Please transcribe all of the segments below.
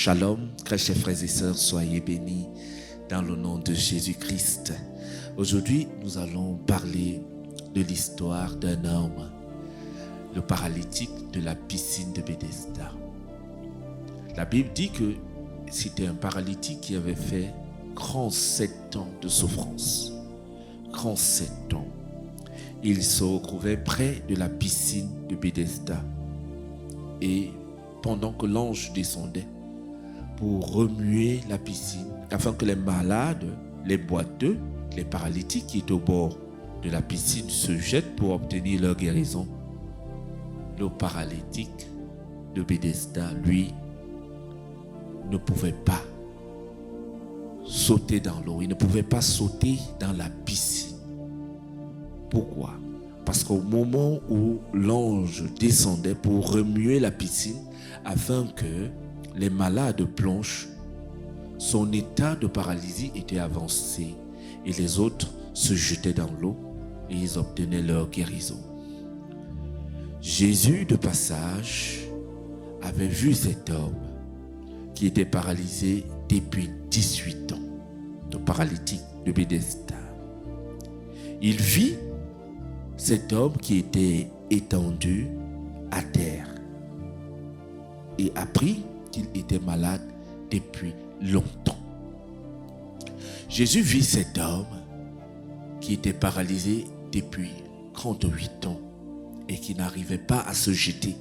Shalom, très chers frères et sœurs, soyez bénis dans le nom de Jésus-Christ. Aujourd'hui, nous allons parler de l'histoire d'un homme, le paralytique de la piscine de Bethesda. La Bible dit que c'était un paralytique qui avait fait 37 ans de souffrance. 37 ans. Il se retrouvait près de la piscine de Bethesda. Et pendant que l'ange descendait pour remuer la piscine, afin que les malades, les boiteux, les paralytiques qui étaient au bord de la piscine se jettent pour obtenir leur guérison, le paralytique de Bethesda, lui, ne pouvait pas sauter dans l'eau. Il ne pouvait pas sauter dans la piscine. Pourquoi? Parce qu'au moment où l'ange descendait pour remuer la piscine, afin que les malades plongent, son état de paralysie était avancé et les autres se jetaient dans l'eau et ils obtenaient leur guérison. Jésus, de passage, avait vu cet homme qui était paralysé depuis 18 ans, le paralytique de Bethesda. Il vit cet homme qui était étendu à terre et apprit qu'il était malade depuis longtemps. Jésus vit cet homme qui était paralysé depuis 38 ans et qui n'arrivait pas à se jeter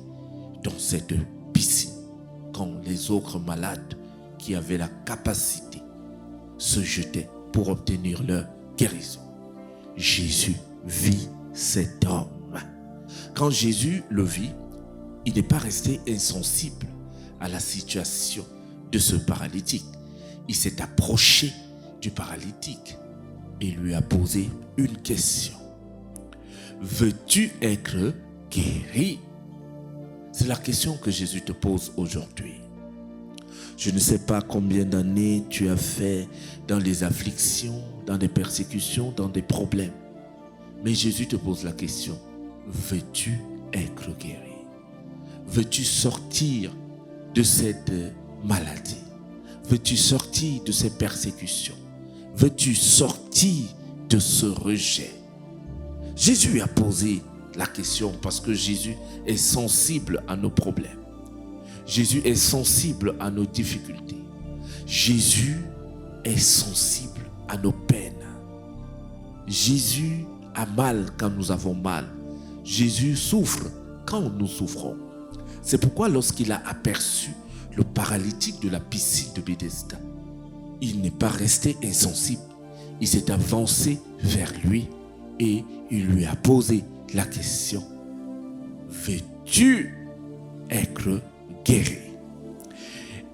dans cette piscine quand les autres malades qui avaient la capacité se jetaient pour obtenir leur guérison. Jésus vit cet homme. Quand Jésus le vit, il n'est pas resté insensible à la situation de ce paralytique. Il s'est approché du paralytique et lui a posé une question. Veux-tu être guéri? C'est la question que Jésus te pose aujourd'hui. Je ne sais pas combien d'années tu as fait dans les afflictions, dans des persécutions, dans des problèmes. Mais Jésus te pose la question. Veux-tu être guéri? Veux-tu sortir de cette maladie? Veux-tu sortir de ces persécutions? Veux-tu sortir de ce rejet? Jésus a posé la question parce que Jésus est sensible à nos problèmes. Jésus est sensible à nos difficultés. Jésus est sensible à nos peines. Jésus a mal quand nous avons mal. Jésus souffre quand nous souffrons. C'est pourquoi lorsqu'il a aperçu le paralytique de la piscine de Bethesda, il n'est pas resté insensible. Il s'est avancé vers lui et il lui a posé la question. Veux-tu être guéri?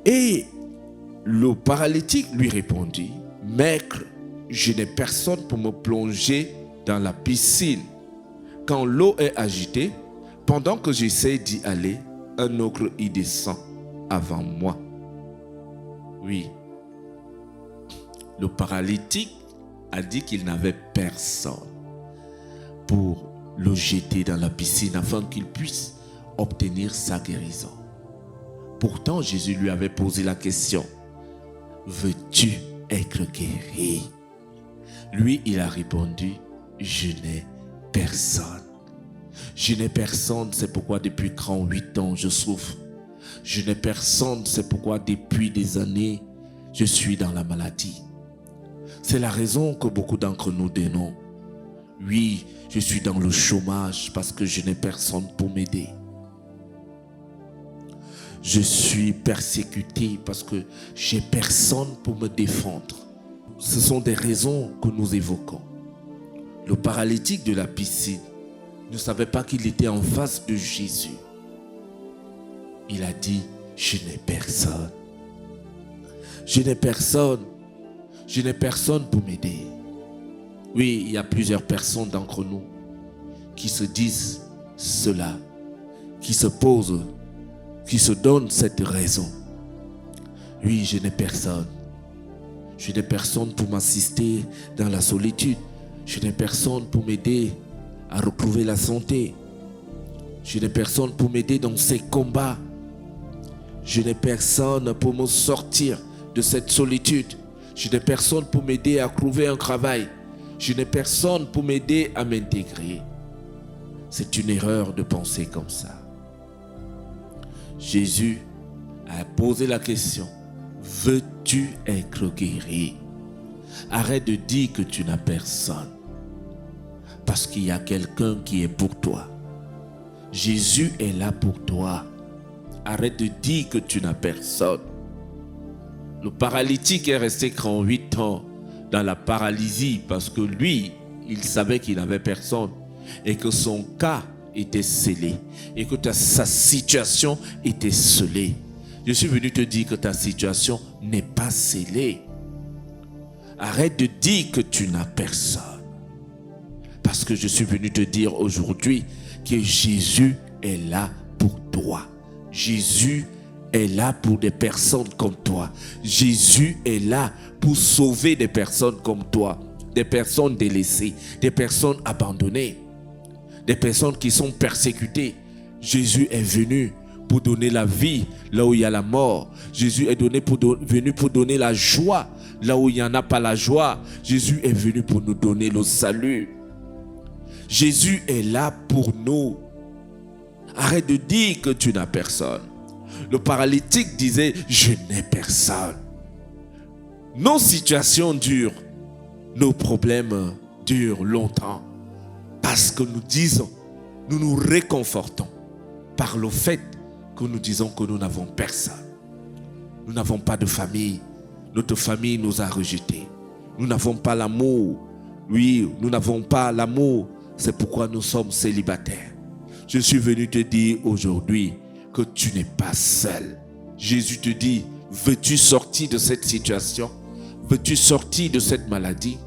Et le paralytique lui répondit, Maître, je n'ai personne pour me plonger dans la piscine. Quand l'eau est agitée, pendant que j'essaie d'y aller, un autre y descend avant moi. Oui, le paralytique a dit qu'il n'avait personne pour le jeter dans la piscine afin qu'il puisse obtenir sa guérison. Pourtant, Jésus lui avait posé la question, veux-tu être guéri? Lui, il a répondu, je n'ai personne. Je n'ai personne, c'est pourquoi depuis 38 ans je souffre. Je n'ai personne, c'est pourquoi depuis des années je suis dans la maladie. C'est la raison que beaucoup d'entre nous donnons. Oui, je suis dans le chômage parce que je n'ai personne pour m'aider. Je suis persécuté parce que j'ai personne pour me défendre. Ce sont des raisons que nous évoquons. Le paralytique de la piscine ne savait pas qu'il était en face de Jésus. Il a dit, je n'ai personne. Je n'ai personne. Je n'ai personne pour m'aider. Oui, il y a plusieurs personnes d'entre nous qui se disent cela, qui se posent, qui se donnent cette raison. Oui, je n'ai personne. Je n'ai personne pour m'assister dans la solitude. Je n'ai personne pour m'aider à retrouver la santé. Je n'ai personne pour m'aider dans ces combats. Je n'ai personne pour me sortir de cette solitude. Je n'ai personne pour m'aider à trouver un travail. Je n'ai personne pour m'aider à m'intégrer. C'est une erreur de penser comme ça. Jésus a posé la question, veux-tu être guéri? Arrête de dire que tu n'as personne. Parce qu'il y a quelqu'un qui est pour toi. Jésus est là pour toi. Arrête de dire que tu n'as personne. Le paralytique est resté 38 ans dans la paralysie parce que lui, il savait qu'il n'avait personne et que son cas était scellé et que sa situation était scellée. Je suis venu te dire que ta situation n'est pas scellée. Arrête de dire que tu n'as personne. Parce que je suis venu te dire aujourd'hui que Jésus est là pour toi. Jésus est là pour des personnes comme toi. Jésus est là pour sauver des personnes comme toi. Des personnes délaissées, des personnes abandonnées, des personnes qui sont persécutées. Jésus est venu pour donner la vie là où il y a la mort. Jésus est venu pour donner la joie là où il n'y en a pas la joie. Jésus est venu pour nous donner le salut. Jésus est là pour nous. Arrête de dire que tu n'as personne. Le paralytique disait, je n'ai personne. Nos situations durent, nos problèmes durent longtemps parce que nous disons, nous nous réconfortons par le fait que nous disons que nous n'avons personne. Nous n'avons pas de famille. Notre famille nous a rejetés. Nous n'avons pas l'amour. Oui, nous n'avons pas l'amour. C'est pourquoi nous sommes célibataires. Je suis venu te dire aujourd'hui que tu n'es pas seul. Jésus te dit, veux-tu sortir de cette situation? Veux-tu sortir de cette maladie?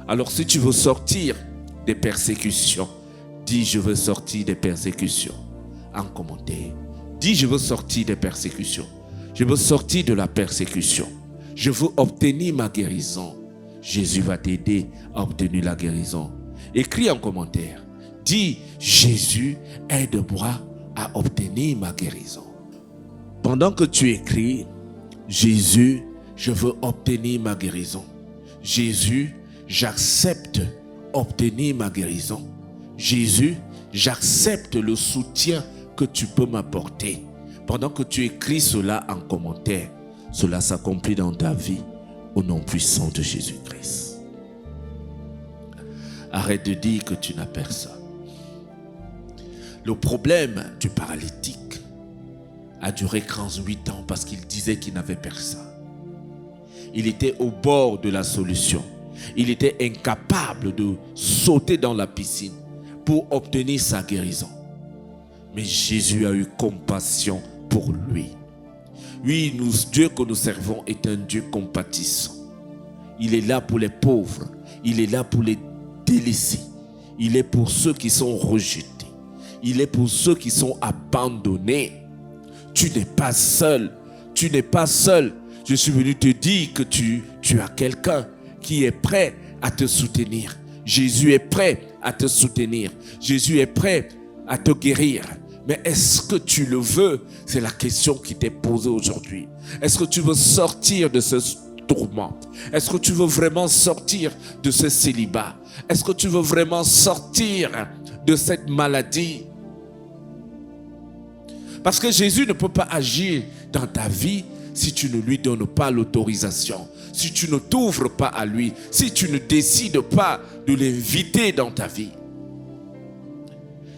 Alors si tu veux sortir des persécutions, dis je veux sortir des persécutions. En commentaire, dis je veux sortir des persécutions. Je veux sortir de la persécution. Je veux obtenir ma guérison. Jésus va t'aider à obtenir la guérison. Écris en commentaire. Dis, Jésus, aide-moi à obtenir ma guérison. Pendant que tu écris, Jésus, je veux obtenir ma guérison. Jésus, j'accepte obtenir ma guérison. Jésus, j'accepte le soutien que tu peux m'apporter. Pendant que tu écris cela en commentaire, cela s'accomplit dans ta vie au nom puissant de Jésus-Christ. Arrête de dire que tu n'as personne. Le problème du paralytique a duré 38 ans parce qu'il disait qu'il n'avait personne. Il était au bord de la solution. Il était incapable de sauter dans la piscine pour obtenir sa guérison. Mais Jésus a eu compassion pour lui. Oui, Dieu que nous servons est un Dieu compatissant. Il est là pour les pauvres. Il est là pour les délaissés. Il est pour ceux qui sont rejetés. Il est pour ceux qui sont abandonnés. Tu n'es pas seul. Tu n'es pas seul. Je suis venu te dire que tu as quelqu'un qui est prêt à te soutenir. Jésus est prêt à te soutenir. Jésus est prêt à te guérir. Mais est-ce que tu le veux? C'est la question qui t'est posée aujourd'hui. Est-ce que tu veux sortir de ce tourment? Est-ce que tu veux vraiment sortir de ce célibat? Est-ce que tu veux vraiment sortir de cette maladie? Parce que Jésus ne peut pas agir dans ta vie si tu ne lui donnes pas l'autorisation, si tu ne t'ouvres pas à lui, si tu ne décides pas de l'inviter dans ta vie.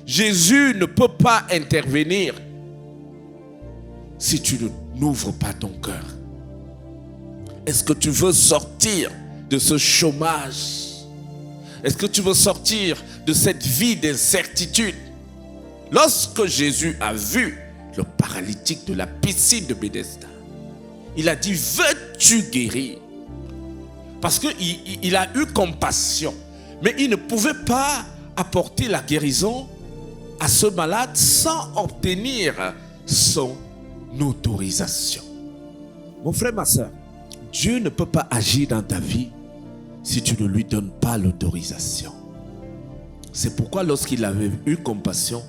Jésus ne peut pas intervenir si tu n'ouvres pas ton cœur. Est-ce que tu veux sortir de ce chômage? Est-ce que tu veux sortir de cette vie d'incertitude? Lorsque Jésus a vu le paralytique de la piscine de Bethesda, il a dit, veux-tu guérir? Parce qu'il a eu compassion, mais il ne pouvait pas apporter la guérison à ce malade sans obtenir son autorisation. Mon frère, ma soeur, Dieu ne peut pas agir dans ta vie si tu ne lui donnes pas l'autorisation. C'est pourquoi lorsqu'il avait eu compassion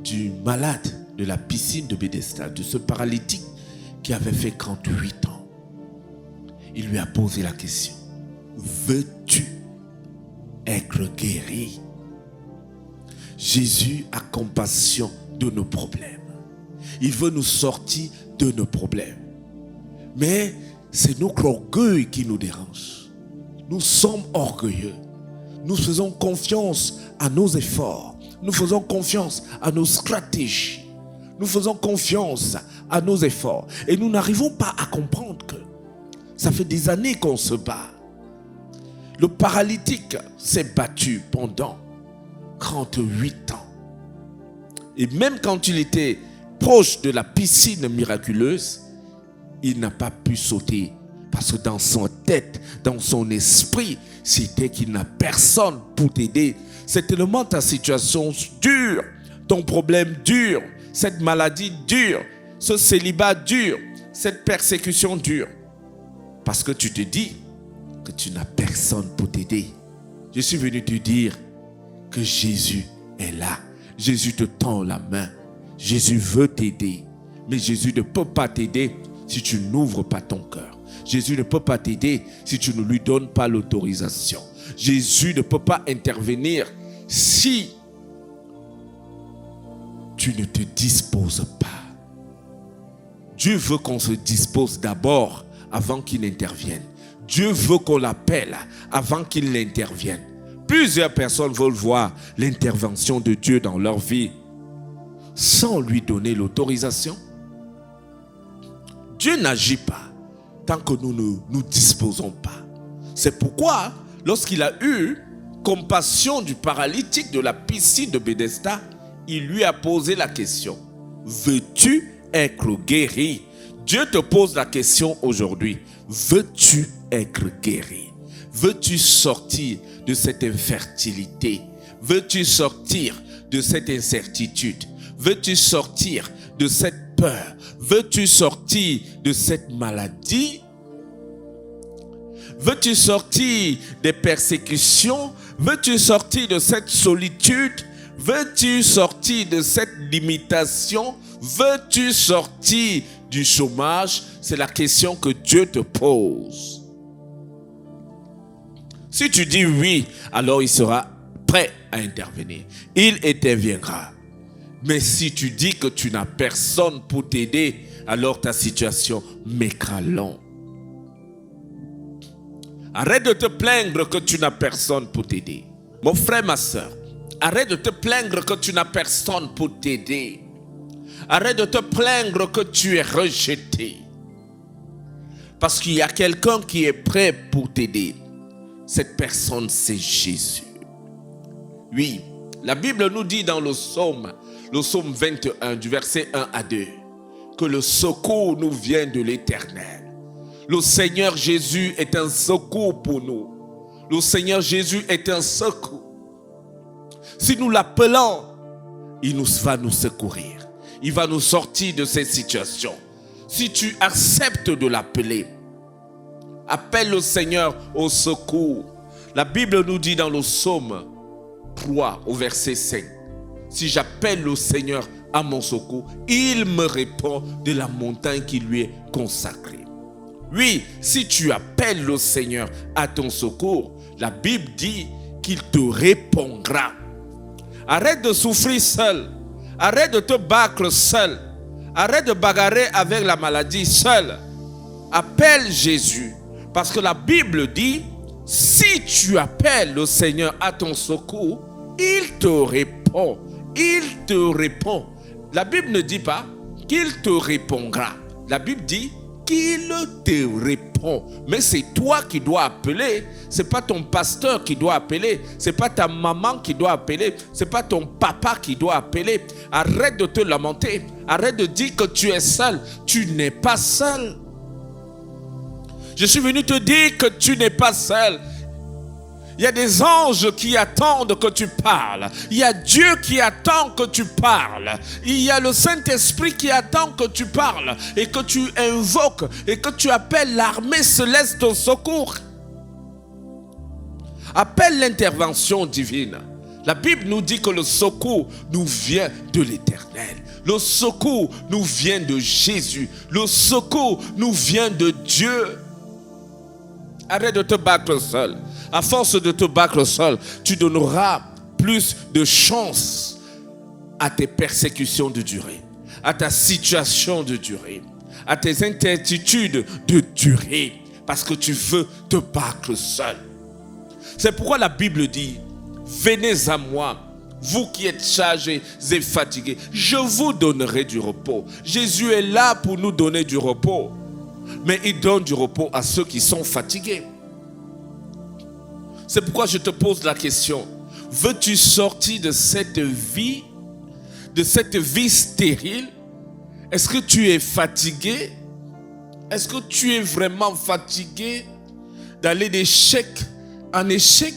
du malade de la piscine de Bethesda, de ce paralytique qui avait fait 38 ans, il lui a posé la question: veux-tu être guéri? Jésus a compassion de nos problèmes. Il veut nous sortir de nos problèmes. Mais c'est notre orgueil qui nous dérange. Nous sommes orgueilleux. Nous faisons confiance à nos efforts. Nous faisons confiance à nos stratégies. Nous faisons confiance à nos efforts. Et nous n'arrivons pas à comprendre que ça fait des années qu'on se bat. Le paralytique s'est battu pendant 38 ans. Et même quand il était proche de la piscine miraculeuse, il n'a pas pu sauter. Parce que dans son tête, dans son esprit, c'était qu'il n'a personne pour t'aider. C'est tellement ta situation dure, ton problème dur, cette maladie dure, ce célibat dur, cette persécution dure. Parce que tu te dis que tu n'as personne pour t'aider. Je suis venu te dire que Jésus est là. Jésus te tend la main. Jésus veut t'aider. Mais Jésus ne peut pas t'aider si tu n'ouvres pas ton cœur. Jésus ne peut pas t'aider si tu ne lui donnes pas l'autorisation. Jésus ne peut pas intervenir si tu ne te disposes pas. Dieu veut qu'on se dispose d'abord avant qu'il intervienne. Dieu veut qu'on l'appelle avant qu'il intervienne. Plusieurs personnes veulent voir l'intervention de Dieu dans leur vie sans lui donner l'autorisation. Dieu n'agit pas tant que nous ne nous disposons pas. C'est pourquoi, lorsqu'il a eu compassion du paralytique de la piscine de Bédesda, il lui a posé la question: veux-tu être guéri? Dieu te pose la question aujourd'hui: veux-tu être guéri? Veux-tu sortir de cette infertilité? Veux-tu sortir de cette incertitude? Veux-tu sortir de cette peur? Veux-tu sortir de cette maladie? Veux-tu sortir des persécutions? Veux-tu sortir de cette solitude? Veux-tu sortir de cette limitation? Veux-tu sortir du chômage? C'est la question que Dieu te pose. Si tu dis oui, alors il sera prêt à intervenir. Il interviendra. Mais si tu dis que tu n'as personne pour t'aider, alors ta situation mettra long. Arrête de te plaindre que tu n'as personne pour t'aider. Mon frère, ma soeur, arrête de te plaindre que tu n'as personne pour t'aider. Arrête de te plaindre que tu es rejeté. Parce qu'il y a quelqu'un qui est prêt pour t'aider. Cette personne, c'est Jésus. Oui, la Bible nous dit dans le psaume 21, du verset 1 à 2, que le secours nous vient de l'Éternel. Le Seigneur Jésus est un secours pour nous. Le Seigneur Jésus est un secours. Si nous l'appelons, il va nous secourir. Il va nous sortir de cette situation. Si tu acceptes de l'appeler, appelle le Seigneur au secours. La Bible nous dit dans le psaume 3 au verset 5, si j'appelle le Seigneur à mon secours, il me répond de la montagne qui lui est consacrée. Oui, si tu appelles le Seigneur à ton secours, la Bible dit qu'il te répondra. Arrête de souffrir seul. Arrête de te battre seul. Arrête de bagarrer avec la maladie seul. Appelle Jésus. Parce que la Bible dit, si tu appelles le Seigneur à ton secours, il te répond. Il te répond. La Bible ne dit pas qu'il te répondra. La Bible dit qu'il te répond. Mais c'est toi qui dois appeler. C'est pas ton pasteur qui doit appeler. C'est pas ta maman qui doit appeler. C'est pas ton papa qui doit appeler. Arrête de te lamenter. Arrête de dire que tu es seul. Tu n'es pas seul. Je suis venu te dire que tu n'es pas seul. Il y a des anges qui attendent que tu parles. Il y a Dieu qui attend que tu parles. Il y a le Saint-Esprit qui attend que tu parles et que tu invoques et que tu appelles l'armée céleste au secours. Appelle l'intervention divine. La Bible nous dit que le secours nous vient de l'Éternel. Le secours nous vient de Jésus. Le secours nous vient de Dieu. Arrête de te battre seul. À force de te battre seul, tu donneras plus de chance à tes persécutions de durer, à ta situation de durer, à tes incertitudes de durer, parce que tu veux te battre seul. C'est pourquoi la Bible dit, venez à moi, vous qui êtes chargés et fatigués, je vous donnerai du repos. Jésus est là pour nous donner du repos, mais il donne du repos à ceux qui sont fatigués. C'est pourquoi je te pose la question, veux-tu sortir de cette vie stérile? Est-ce que tu es fatigué? Est-ce que tu es vraiment fatigué d'aller d'échec en échec?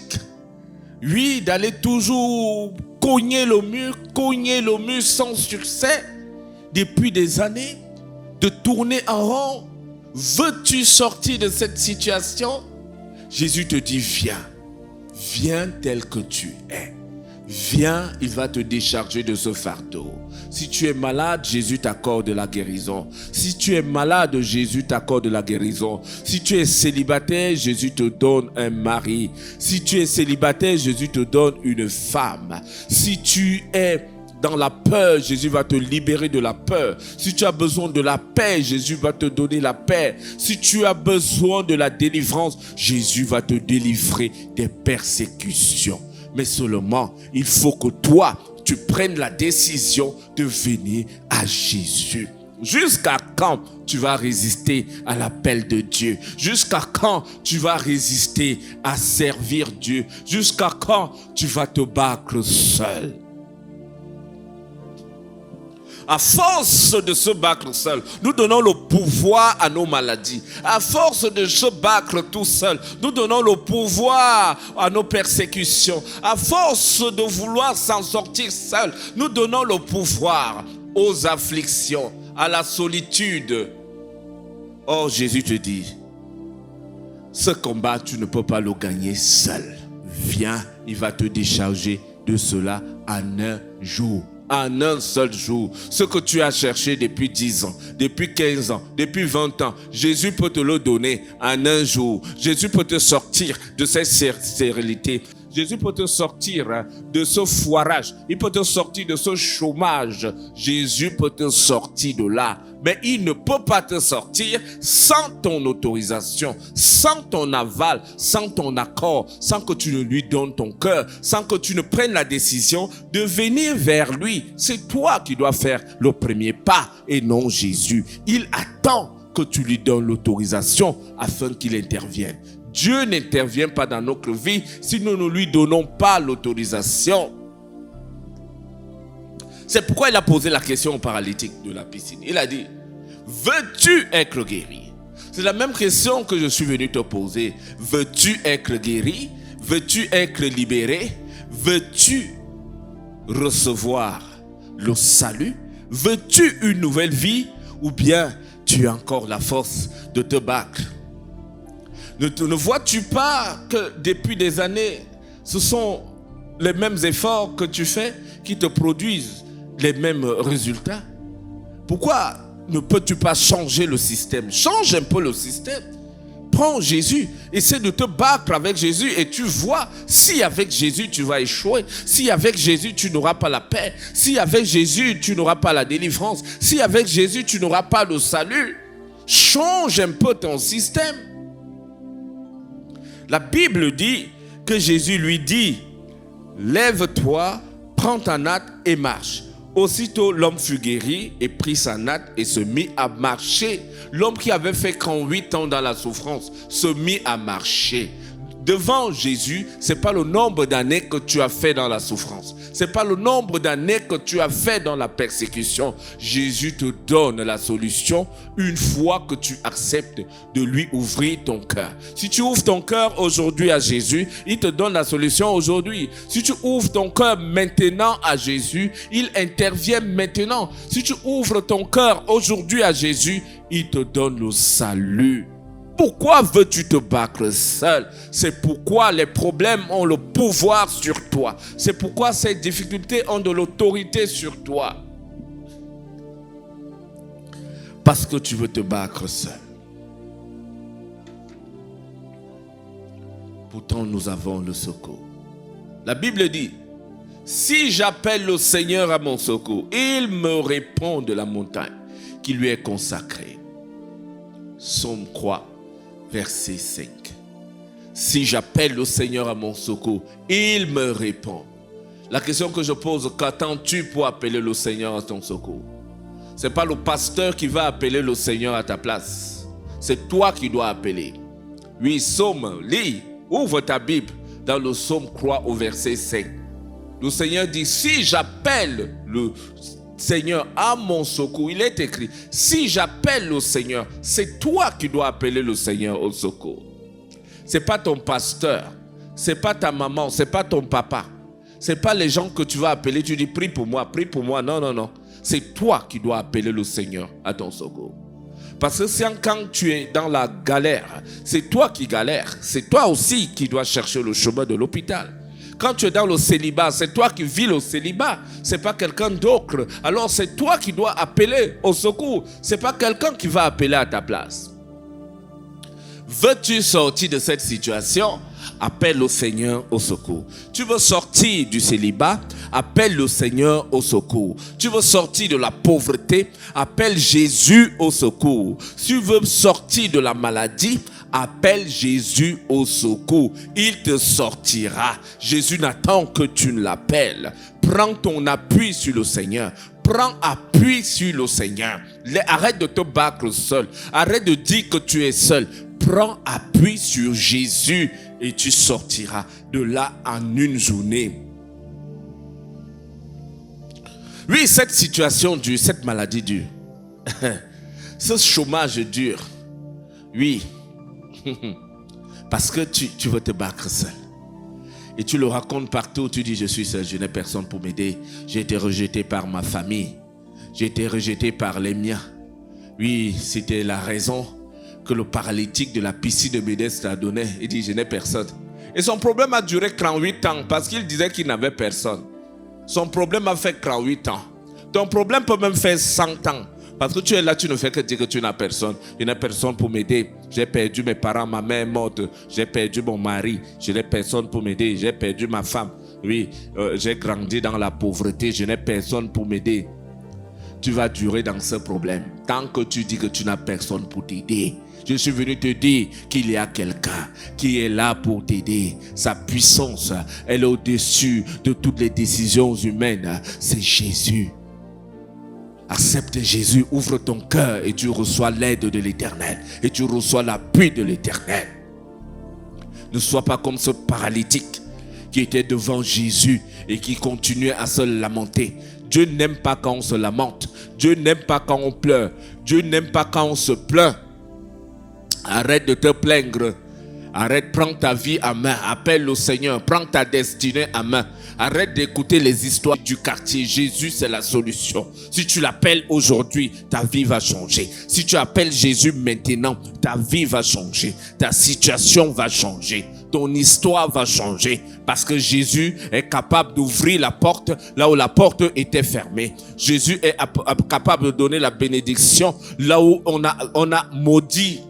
Oui, d'aller toujours cogner le mur sans succès depuis des années, de tourner en rond. Veux-tu sortir de cette situation? Jésus te dit, viens tel que tu es. Viens, il va te décharger de ce fardeau. Si tu es malade, Jésus t'accorde la guérison. Si tu es malade, Jésus t'accorde la guérison. Si tu es célibataire, Jésus te donne un mari. Si tu es célibataire, Jésus te donne une femme. Si tu es dans la peur, Jésus va te libérer de la peur. Si tu as besoin de la paix, Jésus va te donner la paix. Si tu as besoin de la délivrance, Jésus va te délivrer des persécutions. Mais seulement, il faut que toi, tu prennes la décision de venir à Jésus. Jusqu'à quand tu vas résister à l'appel de Dieu? Jusqu'à quand tu vas résister à servir Dieu? Jusqu'à quand tu vas te battre seul? À force de se battre seul, nous donnons le pouvoir à nos maladies. À force de se battre tout seul, nous donnons le pouvoir à nos persécutions. À force de vouloir s'en sortir seul, nous donnons le pouvoir aux afflictions, à la solitude. Or, Jésus te dit, ce combat, tu ne peux pas le gagner seul. Viens, il va te décharger de cela en un jour. En un seul jour, ce que tu as cherché depuis 10 ans, depuis 15 ans, depuis 20 ans, Jésus peut te le donner en un jour. Jésus peut te sortir de cette stérilité. Jésus peut te sortir de ce foirage. Il peut te sortir de ce chômage. Jésus peut te sortir de là. Mais il ne peut pas te sortir sans ton autorisation, sans ton aval, sans ton accord, sans que tu ne lui donnes ton cœur, sans que tu ne prennes la décision de venir vers lui. C'est toi qui dois faire le premier pas et non Jésus. Il attend que tu lui donnes l'autorisation afin qu'il intervienne. Dieu n'intervient pas dans notre vie si nous ne lui donnons pas l'autorisation. C'est pourquoi il a posé la question au paralytique de la piscine. Il a dit, veux-tu être guéri? C'est la même question que je suis venu te poser. Veux-tu être guéri? Veux-tu être libéré? Veux-tu recevoir le salut? Veux-tu une nouvelle vie? Ou bien tu as encore la force de te battre? Ne vois-tu pas que depuis des années, ce sont les mêmes efforts que tu fais qui te produisent les mêmes résultats? Pourquoi ne peux-tu pas changer le système? Change un peu le système. Prends Jésus, essaie de te battre avec Jésus et tu vois si avec Jésus tu vas échouer, si avec Jésus tu n'auras pas la paix, si avec Jésus tu n'auras pas la délivrance, si avec Jésus tu n'auras pas le salut. Change un peu ton système. La Bible dit que Jésus lui dit, lève-toi, prends ta natte et marche. Aussitôt, l'homme fut guéri et prit sa natte et se mit à marcher. L'homme qui avait fait 38 ans dans la souffrance se mit à marcher. Devant Jésus, ce n'est pas le nombre d'années que tu as fait dans la souffrance. Ce n'est pas le nombre d'années que tu as fait dans la persécution. Jésus te donne la solution une fois que tu acceptes de lui ouvrir ton cœur. Si tu ouvres ton cœur aujourd'hui à Jésus, il te donne la solution aujourd'hui. Si tu ouvres ton cœur maintenant à Jésus, il intervient maintenant. Si tu ouvres ton cœur aujourd'hui à Jésus, il te donne le salut. Pourquoi veux-tu te battre seul? C'est pourquoi les problèmes ont le pouvoir sur toi. C'est pourquoi ces difficultés ont de l'autorité sur toi. Parce que tu veux te battre seul. Pourtant, nous avons le secours. La Bible dit, si j'appelle le Seigneur à mon secours, il me répond de la montagne qui lui est consacrée. Psaume 3, verset 5. Si j'appelle le Seigneur à mon secours, il me répond. La question que je pose, qu'attends-tu pour appeler le Seigneur à ton secours? Ce n'est pas le pasteur qui va appeler le Seigneur à ta place. C'est toi qui dois appeler. Oui, Psaume, lis, ouvre ta Bible dans le Psaume 3 au verset 5. Le Seigneur dit, si j'appelle le Seigneur à mon secours, il est écrit, si j'appelle le Seigneur, c'est toi qui dois appeler le Seigneur au secours. Ce n'est pas ton pasteur, ce n'est pas ta maman, ce n'est pas ton papa. Ce n'est pas les gens que tu vas appeler, tu dis prie pour moi, prie pour moi. Non, non, non. C'est toi qui dois appeler le Seigneur à ton secours. Parce que quand tu es dans la galère, c'est toi qui galères. C'est toi aussi qui dois chercher le chemin de l'hôpital. Quand tu es dans le célibat, c'est toi qui vis le célibat. Ce n'est pas quelqu'un d'autre. Alors c'est toi qui dois appeler au secours. Ce n'est pas quelqu'un qui va appeler à ta place. Veux-tu sortir de cette situation? Appelle le Seigneur au secours. Tu veux sortir du célibat? Appelle le Seigneur au secours. Tu veux sortir de la pauvreté? Appelle Jésus au secours. Tu veux sortir de la maladie? Appelle Jésus au secours. Il te sortira. Jésus n'attend que tu l'appelles. Prends ton appui sur le Seigneur. Prends appui sur le Seigneur. Arrête de te battre seul. Arrête de dire que tu es seul. Prends appui sur Jésus et tu sortiras de là en une journée. Oui, cette situation dure, cette maladie dure. Ce chômage dure. Oui. Parce que tu veux te battre seul. Et tu le racontes partout, tu dis je suis seul, je n'ai personne pour m'aider. J'ai été rejeté par ma famille. J'ai été rejeté par les miens. Oui, c'était la raison que le paralytique de la piscine de Bethesda a donné. Il dit je n'ai personne. Et son problème a duré 38 ans parce qu'il disait qu'il n'avait personne. Son problème a fait 38 ans. Ton problème peut même faire 100 ans. Parce que tu es là, tu ne fais que dire que tu n'as personne. Je n'ai personne pour m'aider. J'ai perdu mes parents, ma mère est morte. J'ai perdu mon mari. Je n'ai personne pour m'aider. J'ai perdu ma femme. Oui, j'ai grandi dans la pauvreté. Je n'ai personne pour m'aider. Tu vas durer dans ce problème. Tant que tu dis que tu n'as personne pour t'aider. Je suis venu te dire qu'il y a quelqu'un qui est là pour t'aider. Sa puissance, elle est au-dessus de toutes les décisions humaines. C'est Jésus. Accepte Jésus, ouvre ton cœur et tu reçois l'aide de l'Éternel. Et tu reçois l'appui de l'Éternel. Ne sois pas comme ce paralytique qui était devant Jésus et qui continuait à se lamenter. Dieu n'aime pas quand on se lamente. Dieu n'aime pas quand on pleure. Dieu n'aime pas quand on se plaint. Arrête de te plaindre. Arrête, prends ta vie en main. Appelle le Seigneur. Prends ta destinée en main. Arrête d'écouter les histoires du quartier. Jésus, c'est la solution. Si tu l'appelles aujourd'hui, ta vie va changer. Si tu appelles Jésus maintenant, ta vie va changer. Ta situation va changer. Ton histoire va changer. Parce que Jésus est capable d'ouvrir la porte là où la porte était fermée. Jésus est capable de donner la bénédiction là où on a maudit.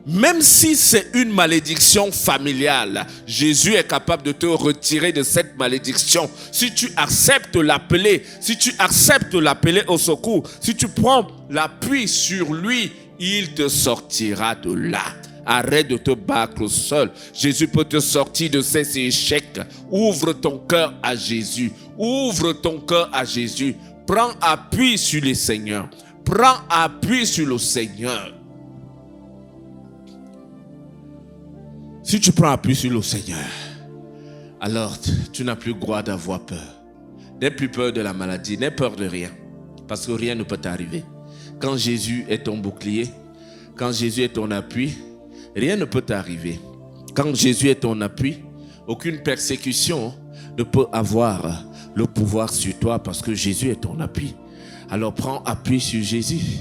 Même si c'est une malédiction familiale, Jésus est capable de te retirer de cette malédiction. Si tu acceptes l'appeler, si tu acceptes l'appeler au secours, si tu prends l'appui sur lui, il te sortira de là. Arrête de te battre seul. Jésus peut te sortir de ces échecs. Ouvre ton cœur à Jésus. Ouvre ton cœur à Jésus. Prends appui sur le Seigneur. Prends appui sur le Seigneur. Si tu prends appui sur le Seigneur, alors tu n'as plus le droit d'avoir peur. N'aie plus peur de la maladie, n'aie peur de rien. Parce que rien ne peut t'arriver. Quand Jésus est ton bouclier, quand Jésus est ton appui, rien ne peut t'arriver. Quand Jésus est ton appui, aucune persécution ne peut avoir le pouvoir sur toi parce que Jésus est ton appui. Alors prends appui sur Jésus.